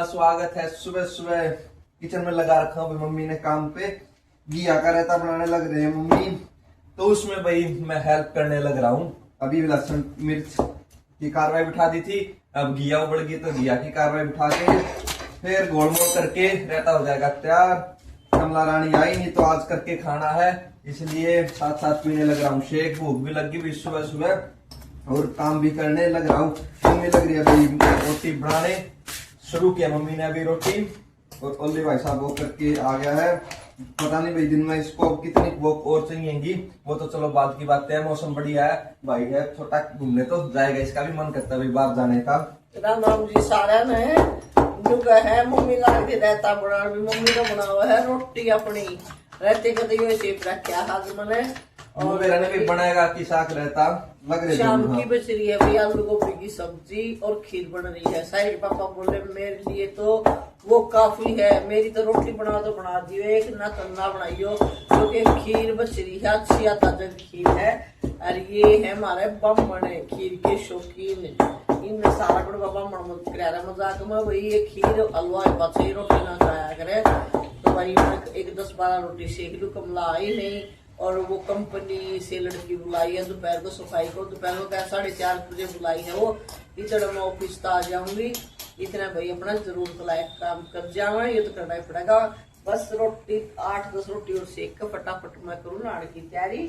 स्वागत है। सुबह सुबह किचन में लगा रखा हूँ मम्मी ने काम पे। घिया का रायता बनाने लग रहे हैं मम्मी, तो उसमें भाई मैं हेल्प करने लग रहा हूँ। अभी लहसुन मिर्च की कार्रवाई बिठा दी थी, अब घिया उबल गई तो घिया की कार्रवाई बिठा के फिर गोलमोल करके रायता हो जाएगा तैयार। कमला रानी आई नहीं तो आज करके खाना है, इसलिए साथ साथ पीने लग रहा हूँ शेक। भूख भी लगी हुई सुबह सुबह और काम भी करने लग रहा हूँ। मम्मी लग रही है भाई रोटी बनाने, शुरू किया मम्मी ने अभी रोटी। और ओली भाई साहब वो करके आ गया है। पता नहीं भाई दिन में इसको कितनी वॉक और चाहिएगी, वो तो चलो बाद की बात है। मौसम बढ़िया है, भाई है छोटा घूमने तो जाएगा, इसका भी मन करता है भाई बाहर जाने का। राम राम जी सारा ने है मम्मी लाके रहता बना भी मम्मी ने बना हुआ है रोटी अपनी रहते कदे शेप रखा हाथ मने। और मेरा ने भी बनाएगा कि साग रहता लग रही शाम की बच रही है भाई आलू गोभी की सब्जी और खीर बन रही है। साइड पापा बोले मेरे लिए तो वो काफी है, मेरी तो रोटी बना तो बना दियो, एक ना तन्ना बनाइयो क्योंकि खीर बच रही है। अच्छी ताजा खीर है और ये है हमारे बम्मन है खीर के शौकीन। इन सारा कुछ बाबा मत करा मजाक में भाई ये खीर हलवा बचे रोटी ना खाया करे तो भाई मैं एक 10-12 रोटी सेक लू। कमला आई नहीं और वो कंपनी से लड़की बुलाई है दोपहर को सफाई को, दोपहर को क्या 4:30 बजे बुलाई है वो। इतना मैं ऑफिस आ जाऊंगी, इतना भाई अपना जरूर काम कर जाऊंगा, ये तो करना ही पड़ेगा। बस रोटी 8-10 रोटी और सेक कर फटाफट मैं करूँ नाड़ की तैयारी,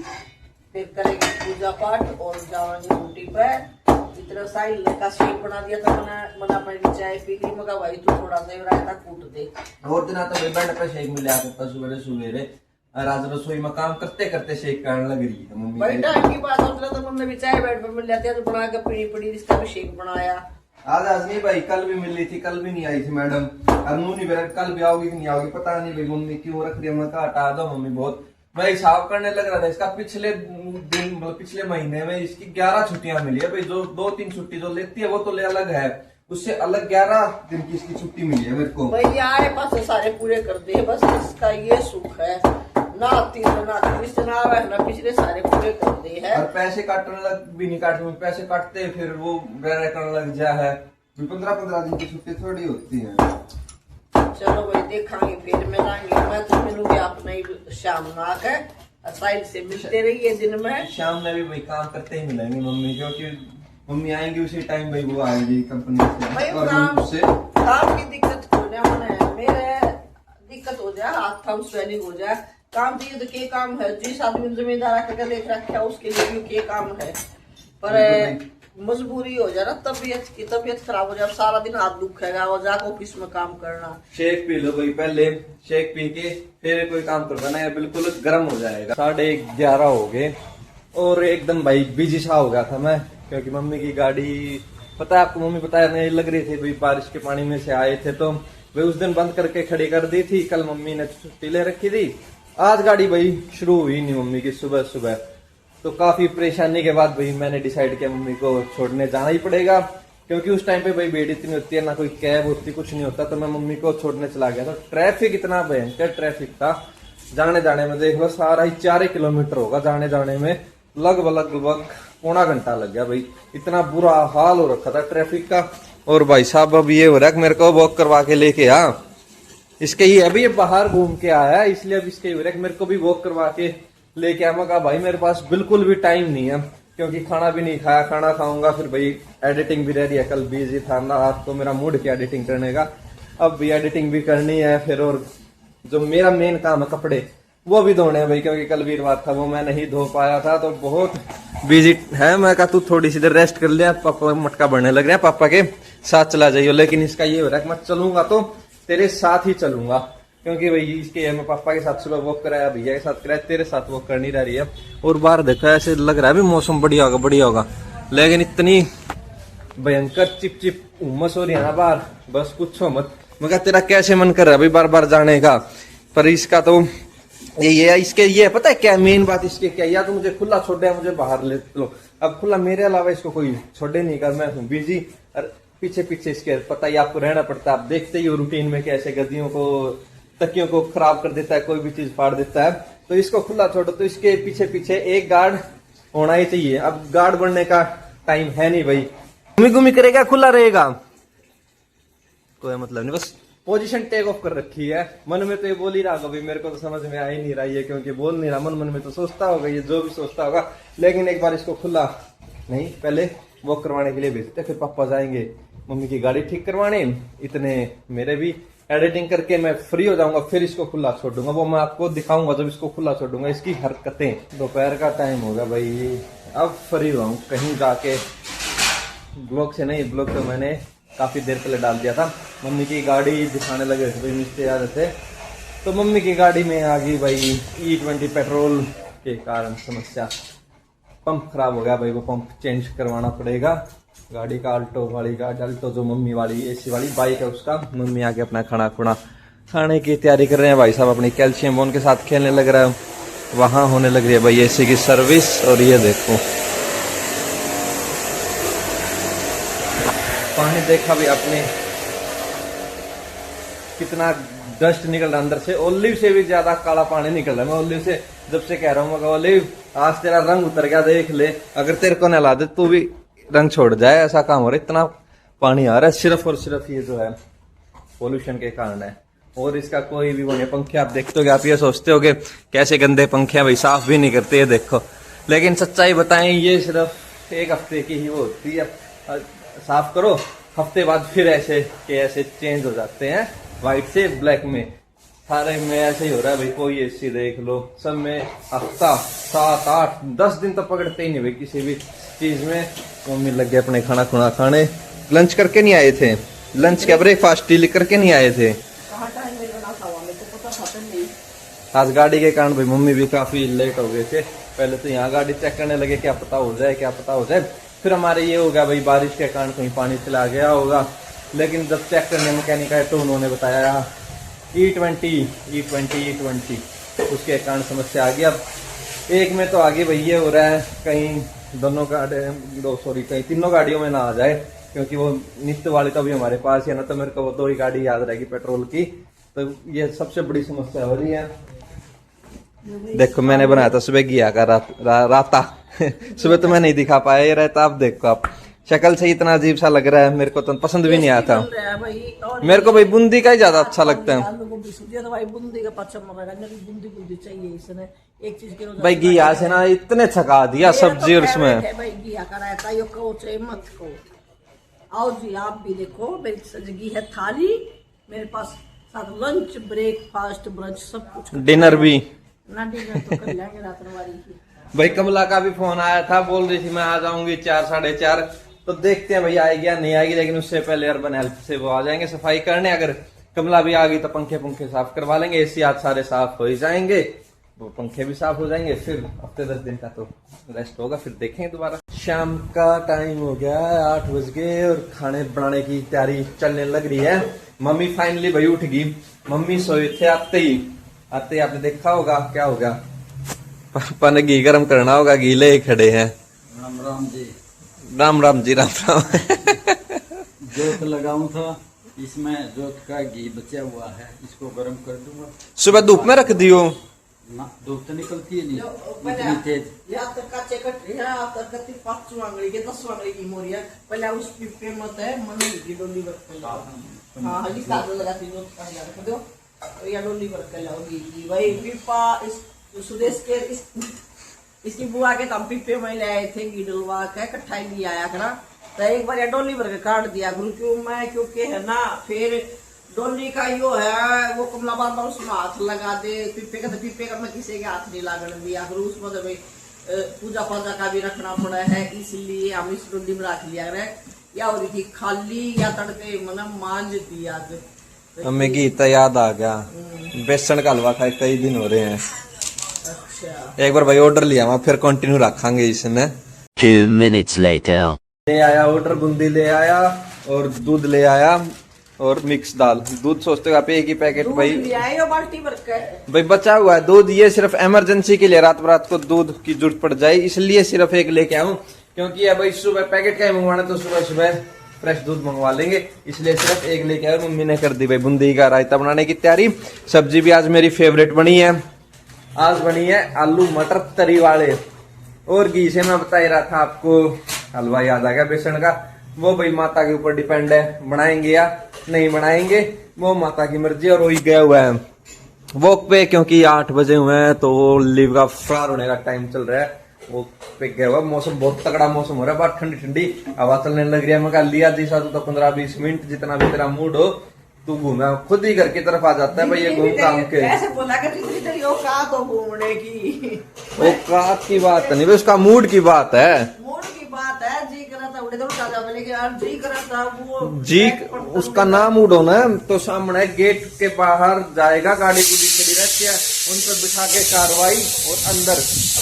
फिर करेंगे पूजा पाठ और जाएंगे ड्यूटी पर। इतना साइल का शेक बना दिया था मना अपनी चाय पी ली, मगा भाई तू थोड़ा सा रायता कूट दे। और दिन तो बेड पे शेक मिल जाता था सवेरे सवेरे, आज रसोई में काम करते करते शेक करने लग रही है मम्मी। भाई टाइम की बात होती तो मम्मी भी चाय बेड पे मिल जाती है तो बना के पीनी पड़ी, इसका भी शेक बनाया। आज नहीं भाई, कल भी मिल रही थी, कल भी नहीं आई थी मैडम। अनु नहीं बेरा कल भी आओगी कि नहीं आओगी पता नहीं भाई, मम्मी क्यों रख दिया। मैं कहा हटा दो मम्मी, बहुत मैं हिसाब करने लग रहा था इसका। पिछले दिन मतलब पिछले महीने में इसकी 11 छुट्टियां मिली है भाई। जो 2-3 छुट्टी जो लेती है वो तो ले अलग है, उससे अलग 11 दिन की इसकी छुट्टी मिली है मेरे को। भाई आए पास सारे पूरे कर दे, बस इसका ये सुख है ना पिछले सारे पूरे कर दे है। और पैसे काटने लग भी नहीं काटने, पैसे काटते फिर वो रह करने लग जा है। 15-15 दिन की छुट्टी थोड़ी होती है। चलो भाई देखांगे फिर मिलांगे, मैं तो मिलूंगी अपने शाम में आकर, साइड से मिलते रहिए दिन में। शाम में भी भाई काम करते ही मिलेंगे मम्मी, क्योंकि मम्मी आएंगी उसी टाइम भाई वो आएगी कंपनी से। और काम की दिक्कत हो जाए, मेरे दिक्कत हो जाए, हाथ थम स्वेलिंग हो जाए। काम चाहिए तो के काम है, जिस आदमी जिम्मेदार करके देख रखा है उसके लिए भी के काम है, पर मजबूरी हो जाए ना, तबीयत खराब हो जाए, सारा दिन हाथ दुखेगा और जाकर ऑफिस में काम करना। शेक पी लो भाई, पहले शेक पी के फिर कोई काम करना ना, बिल्कुल गर्म हो जाएगा। 11:30 हो गए और एकदम भाई बिजी सा हो गया था मैं, क्योंकि मम्मी की गाड़ी पता है आपको, मम्मी बताया नहीं लग रही थी भाई, बारिश के पानी में से आए थे तो भाई उस दिन बंद करके खड़ी कर दी थी। कल मम्मी ने छुट्टी ले रखी थी, आज गाड़ी भाई शुरू हुई नहीं मम्मी की सुबह सुबह। तो काफी परेशानी के बाद भाई मैंने डिसाइड किया मम्मी को छोड़ने जाना ही पड़ेगा, क्योंकि उस टाइम पे भाई भीड़ इतनी होती है, ना कोई कैब होती, कुछ नहीं होता। तो मैं मम्मी को छोड़ने चला गया। तो ट्रैफिक इतना भयंकर ट्रैफिक था, जाने जाने में देख लो सारा ही 4 किलोमीटर होगा, जाने जाने में लगभग पौना घंटा लग गया भाई। इतना बुरा हाल हो रखा था ट्रैफिक का। और भाई साहब अब ये हो रहा है मेरे को वॉक करवा के लेके आ, इसके ही अभी ये बाहर घूम के आया है, इसलिए अब इसके ही मेरे को भी वॉक करवा के लेके आया। मैं कहा भाई मेरे पास बिल्कुल भी टाइम नहीं है, क्योंकि खाना भी नहीं खाया, खाना खाऊंगा फिर भाई एडिटिंग भी रह रही है। कल बिजी था ना, आज तो मेरा मूड किया एडिटिंग करने का, अब भी एडिटिंग भी करनी है फिर। और जो मेरा मेन काम है कपड़े वो भी धोने हैं भाई, क्योंकि कल वीरवार था वो मैं नहीं धो पाया था, तो बहुत बिजी है। मैं कहा तू थोड़ी सी देर रेस्ट कर लिया, पापा मटका बढ़ने लग रहा है, पापा के साथ चला जाइयो। लेकिन इसका ये हो रहा है कि मैं चलूंगा तो तेरे साथ ही चलूंगा, क्योंकि भाई इसके मैं पापा के साथ सुबह वॉक कराया, भैया के साथ कराया, तेरे साथ वॉक कर नहीं रही है। और बाहर देखा ऐसे लग रहा है भी मौसम बढ़िया होगा, लेकिन इतनी भयंकर चिप उमस हो रही है ना बाहर, बस कुछ मत। मैं कहा तेरा कैसे मन कर रहा है भाई बार बार जाने का, पर इसका तो ये इसके ये पता है क्या मेन बात इसके क्या, या तो मुझे खुला छोड़ या मुझे बाहर ले लो। अब खुला मेरे अलावा इसको कोई छोड़े नहीं कर, मैं हूँ बिजी और पीछे इसके पता ही आपको रहना पड़ता है। आप देखते ही हो रूटीन में कैसे गद्दियों को तकियों को खराब कर देता है, कोई भी चीज फाड़ देता है। तो इसको खुला छोड़ो तो इसके पीछे एक गार्ड होना ही चाहिए। अब गार्ड बनने का टाइम है नहीं भाई, घूमी करेगा खुला रहेगा। कोई मतलब नहीं, बस पोजीशन टेक ऑफ कर रखी है। मन में तो ये बोल ही रहा होगा भाई, मेरे को तो समझ में आ ही नहीं रहा है क्योंकि बोल नहीं रहा। मन में तो सोचता होगा ये जो भी सोचता होगा, लेकिन एक बार इसको खुला नहीं, पहले वो करवाने के लिए भेजते, फिर पापा जाएंगे मम्मी की गाड़ी ठीक करवाने, इतने मेरे भी एडिटिंग करके मैं फ्री हो जाऊंगा, फिर इसको खुला छोड़ दूंगा। वो मैं आपको दिखाऊंगा जब इसको खुला छोड़ दूंगा इसकी हरकतें। दोपहर का टाइम होगा भाई, अब फ्री हुआ हूँ, कहीं जाके ब्लॉग से नहीं, ब्लॉग तो मैंने काफी देर पहले डाल दिया था। मम्मी की गाड़ी दिखाने लगे थे भाई, मिस्त्री आ रहे थे, तो मम्मी की गाड़ी में आ गई भाई E20 पेट्रोल के कारण समस्या, पंप खराब हो गया भाई, वो पंप चेंज करवाना पड़ेगा। गाड़ी का अल्टो वाली गाड़ी, अल्टो जो मम्मी वाली एसी वाली बाइक है उसका, मम्मी आके अपना खाना खुना खाने की तैयारी कर रहे हैं भाई साहब, अपनी कैल्शियम बोन के साथ खेलने लग रहा है। वहां होने लग रही है भाई एसी की सर्विस, और ये देखो पानी देखा भी आपने कितना डस्ट निकल रहा है अंदर से, ओलिव से भी ज्यादा काला पानी निकल रहा है। मैं ओलिव से जब से कह रहा हूँ, ओलिव आज तेरा रंग उतर गया, देख ले, अगर तेरे को नहला दे तू भी रंग छोड़ जाए, ऐसा काम हो रहा है। इतना पानी आ रहा है सिर्फ और सिर्फ ये जो है पोल्यूशन के कारण है, और इसका कोई भी वो नहीं। पंखे आप देखते हो, आप ये सोचते हो कि कैसे गंदे पंखे हैं भाई, साफ भी नहीं करते, ये देखो। लेकिन सच्चाई बताएं, ये सिर्फ एक हफ्ते की ही वो होती है, साफ करो हफ्ते बाद फिर ऐसे के ऐसे चेंज हो जाते हैं, व्हाइट से ब्लैक में। सारे में ऐसे ही हो रहा है भाई, कोई एसी देख लो, सब में हफ्ता 7, 8, 10 दिन तो पकड़ते ही नहीं भाई किसी भी चीज में। मम्मी लग गए अपने खाना खुना खाने, लंच करके नहीं आए थे, लंच क्या ब्रेकफास्ट डील करके नहीं आए थे। आज गाड़ी के कारण भाई मम्मी भी काफी लेट हो गए थे। पहले तो यहाँ गाड़ी चेक करने लगे, क्या पता हो जाए, क्या पता हो जाए। फिर हमारे ये हो गया भाई, बारिश के कारण कहीं पानी चला गया होगा, लेकिन जब चेक करने मैकेनिक आए तो उन्होंने बताया E20 उसके कारण समस्या आ गई। अब एक में तो आगे भाई ये हो रहा है, कहीं दोनों गाड़ी कहीं तीनों गाड़ियों में ना आ जाए, क्योंकि वो नित्य वाली तो अभी हमारे पास है ना, तो मेरे को वो 2 ही गाड़ी याद रहेगी पेट्रोल की, तो ये सबसे बड़ी समस्या हो रही है। देखो मैंने बनाया था सुबह घिया का राता सुबह तो मैं नहीं दिखा पाया, ये रहता आप देखो, आप शक्ल से इतना अजीब सा लग रहा है, मेरे को तो पसंद भी नहीं आया था। मेरे को भाई बूंदी का ही ज्यादा अच्छा लगता है भाई, घिया से ना इतने छका दिया सब्जी और उसमें मत को। आओ जी आप भी देखो, मेरी सजगी है थाली, मेरे पास साथ लंच ब्रेकफास्ट ब्रंच सब कुछ, डिनर भी ना, डिनर तो कर लेंगे रात वाली की। भाई कमला का भी फोन आया था, बोल रही थी मैं आ जाऊंगी 4, 4:30, तो देखते हैं भाई आएगी या नहीं आएगी, लेकिन उससे पहले अर्बन हेल्प से वो आ जाएंगे सफाई करने। अगर कमला भी आ गई तो पंखे साफ करवा लेंगे, एसी आज सारे साफ हो ही जाएंगे, वो पंखे भी साफ हो जाएंगे, फिर हफ्ते 10 दिन का तो रेस्ट होगा, फिर देखेंगे दोबारा। शाम का टाइम हो गया, 8 बज गए और खाने बनाने की तैयारी चलने लग रही है। मम्मी फाइनली भाई उठ गई, मम्मी सोए थे आते ही आपने देखा होगा क्या होगा, पापा ने घी गर्म करना होगा, घी ले खड़े हैं। राम राम जी, राम राम जी, राम राम जोत लगाऊं था, इसमें जोत का घी बचा हुआ है, इसको गर्म कर दूंगा। सुबह धूप में रख दियो ना, धूप तो निकलती है नहीं इतनी तेज। की मोरिया पहले उस पिपे मत है मन की डोली हाँ हल्दी कागज लगाती दो, या डोली वर्क कर लाओगी भाई पिपा। इस सुदेश के इसकी बुआ के तम पिपे में ले आए थे, घी डलवा के कट्ठाई भी आया करा, तो एक बार डोली भर के काट दिया गुरु, क्योंकि है ना, फिर डोली का यो है वो कमला बाबा उसमें हाथ लगा दे, पिपे का मैं किसी के हाथ नहीं लागने दिया गुरु, उसमें तो भाई पूजा पाजा का भी रखना पड़ा है, इसलिए हम इस डोली में रख लिया है। या हो रही थी खाली या तड़के मतलब मांझ दिया, हमें गीता याद आ गया, बेसन का हलवा खाए कई दिन हो रहे हैं। अच्छा एक बार भाई ऑर्डर लिया वहां, फिर कंटिन्यू रखेंगे इसने। 2 minutes later. ले आया ऑर्डर, बूंदी ले आया और दूध ले आया और मिक्स दाल। दूध सोचते हो आप एक ही पैकेट भाई बाल्टी भर के भाई बचा हुआ है दूध, ये सिर्फ इमरजेंसी के लिए रात बरात को दूध की जरूरत पड़ जाए, इसलिए सिर्फ एक लेके आऊं, क्योंकि अब भाई सुबह पैकेट का ही मंगवाना, तो सुबह सुबह फ्रेश दूध मंगवा लेंगे, इसलिए सिर्फ एक लेके आए। मम्मी ने कर दी भाई बूंदी का रायता बनाने की तैयारी। सब्जी भी आज मेरी फेवरेट बनी है, आज बनी है आलू मटर तरी वाले, और घी से मैं बता ही रहा था आपको, हलवा याद आ गया बेसन का, वो भाई माता के ऊपर डिपेंड है, बनाएंगे या नहीं बनाएंगे, वो माता की मर्जी। और वही गया हुआ है वॉक पे, क्योंकि 8 बजे हुए हैं तो वो लीव का फरार होने का टाइम चल रहा है। वो पे गया हुआ, मौसम बहुत तगड़ा मौसम हो रहा है, बहुत ठंडी ठंडी हवा चलने लग रही है। मैं कहा लिया जैसा तो 15-20 मिनट जितना भी तेरा मूड हो तू घूमे, खुद ही घर की तरफ आ जाता है भाई ये घूम काम के। ऐसे बोला कर जितनी तेरी औकात हो घूमने की, औकात की बात नहीं, उसका मूड की बात है। मूड की बात है। जी करा था उड़े तो उठा जा, मैंने कहा यार जी करा था वो जी उसका नाम मूड होना है तो सामने गेट के बाहर जाएगा, गाड़ी गुड़ी खड़ी रहती है उन पर बिठा के कार्रवाई और अंदर।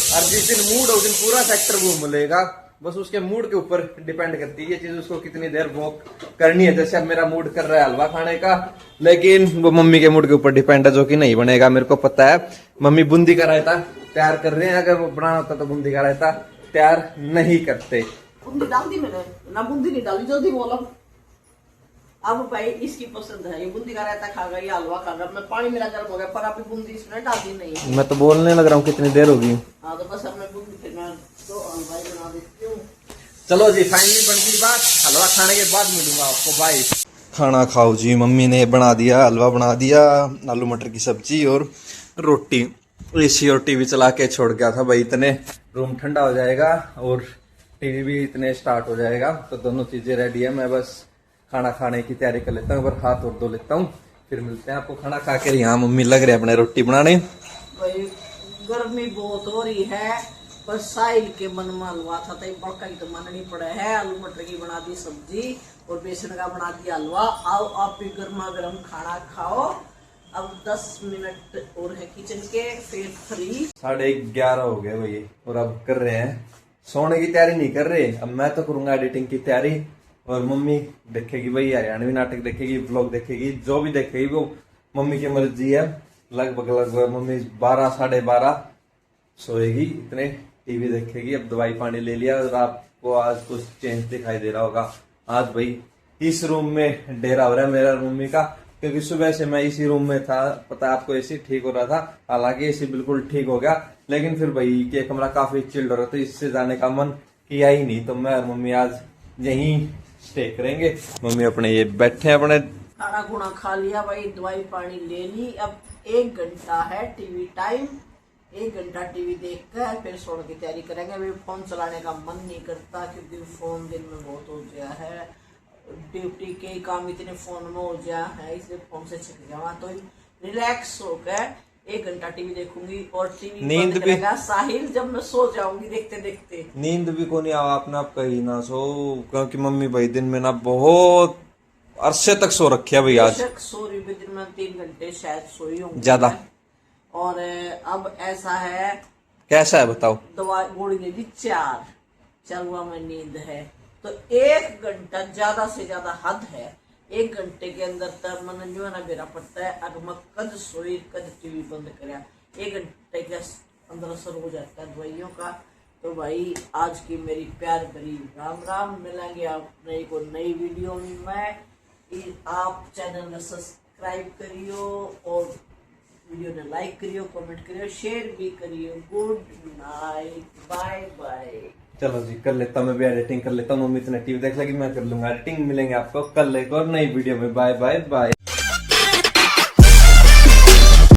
और जिस दिन मूड हो उस दिन पूरा सेक्टर घूम लेगा, बस उसके मूड के ऊपर डिपेंड करती है ये चीज, उसको कितनी देर वॉक करनी है। जैसे अब मेरा मूड कर रहा है हलवा खाने का, लेकिन वो मम्मी के मूड के ऊपर डिपेंड है, जो कि नहीं बनेगा मेरे को पता है। मम्मी बूंदी का रायता तैयार कर रहे हैं, अगर वो बनाना होता तो बूंदी का रायता तैयार नहीं करते। बूंदी डाल दी मैंने ना, बूंदी नहीं डाली, जल्दी बोलो। अब भाई इसकी पसंद है, ये बूंदी का रायता खागा, ये हलवा खागा। मैं पानी मेरा गर्म हो गया पर अभी बूंदी इसमें डाली नहीं। मैं तो बोलने लग रहा हूँ कितनी देर होगी। हाँ तो बस अब मैं बूंदी फिर मैं तो हलवाई बना देती हूँ। चलो जी फाइनली बन गई बात, हलवा खाने के बाद मिलूंगा आपको, बाय। खाना खाओ जी, मम्मी ने बना दिया, हलवा बना दिया, आलू मटर की सब्जी और रोटी। एसी और टीवी चला के छोड़ गया था भाई, इतने रूम ठंडा हो जाएगा और टीवी भी इतने स्टार्ट हो जाएगा, तो दोनों चीजें रेडी है। मैं बस खाना खाने की तैयारी कर लेता हूँ, पर हाथ और धो लेता हूँ, फिर मिलते हैं आपको खाना खा के। यहाँ मम्मी लग रहे अपने रोटी बनाने। भाई गर्मी बहुत हो रही है, पर साहिल के मन में हलवा था तो बड़का ही तो मन नहीं पड़ा है। आलू मटर की बना दी सब्जी और बेसन का बना दिया हलवा। आओ आप भी गर्मा गर्म खाना खाओ। अब 10 मिनट और है किचन के, फिर फ्री। 11:30 हो गए भाई और अब कर रहे हैं सोने की तैयारी, नहीं कर रहे। अब मैं तो करूंगा एडिटिंग की तैयारी और मम्मी देखेगी भाई, हरियाणवी नाटक देखेगी, ब्लॉग देखेगी, जो भी देखेगी वो मम्मी की मर्जी है। लगभग मम्मी 12-12:30 सोएगी, इतने टीवी देखेगी। अब दवाई पानी ले लिया और आपको आज कुछ चेंज दिखाई दे रहा होगा। आज भाई इस रूम में डेरा हो रहा है मेरा मम्मी का, क्योंकि सुबह से मैं इसी रूम में था। पता है आपको, एसी ठीक हो रहा था, हालांकि एसी बिल्कुल ठीक हो गया, लेकिन फिर भाई ये कमरा काफी चिल्ड हो रहा था, इससे जाने का मन किया ही नहीं। तो मैं और मम्मी आज यहीं स्टे करेंगे। मम्मी अपने ये बैठे अपने, खाना खुना खा लिया भाई, दवाई पानी ले ली। अब 1 घंटा है टीवी टाइम, 1 घंटा टीवी देखकर फिर सोने की तैयारी करेंगे। अभी फोन चलाने का मन नहीं करता, क्योंकि फोन दिन में बहुत हो गया है, ड्यूटी के काम इतने फोन में हो गया है, इसलिए फोन से छिप गया। तो रिलैक्स होकर 1 घंटा टीवी देखूंगी और टीवी नींद भी साहिल जब मैं सो जाऊंगी देखते देखते। नींद भी को नहीं आवा आपने, आप कहीं ना सो, क्योंकि मम्मी भाई दिन में ना बहुत अरसे तक सो रखी है भाई। आज सो रही भी दिन में 3 घंटे शायद सोई होंगी ज्यादा। और अब ऐसा है, कैसा है बताओ। दवा गोली ले ली 4 चलवा में नींद है, तो 1 घंटा ज्यादा से ज्यादा हद है। 1 घंटे के अंदर तक मन जो है ना बेरा पड़ता है। अगर मैं कद सोई कद टीवी बंद कराया, 1 घंटे के अंदर असर हो जाता है दवाइयों का। तो भाई आज की मेरी प्यार भरी राम राम, मिलेंगे आप नई वीडियो में। आप चैनल में सब्सक्राइब करियो और वीडियो ने लाइक करियो, कमेंट करियो, शेयर भी करियो। Good night, bye bye. चलो जी कर लेता हूँ, मैं भी एडिटिंग कर लेता हूँ। मम्मी इतने टीवी देख लगी, मैं कर लूंगा एडिटिंग। मिलेंगे आपको कल एक और नई वीडियो में। Bye bye bye.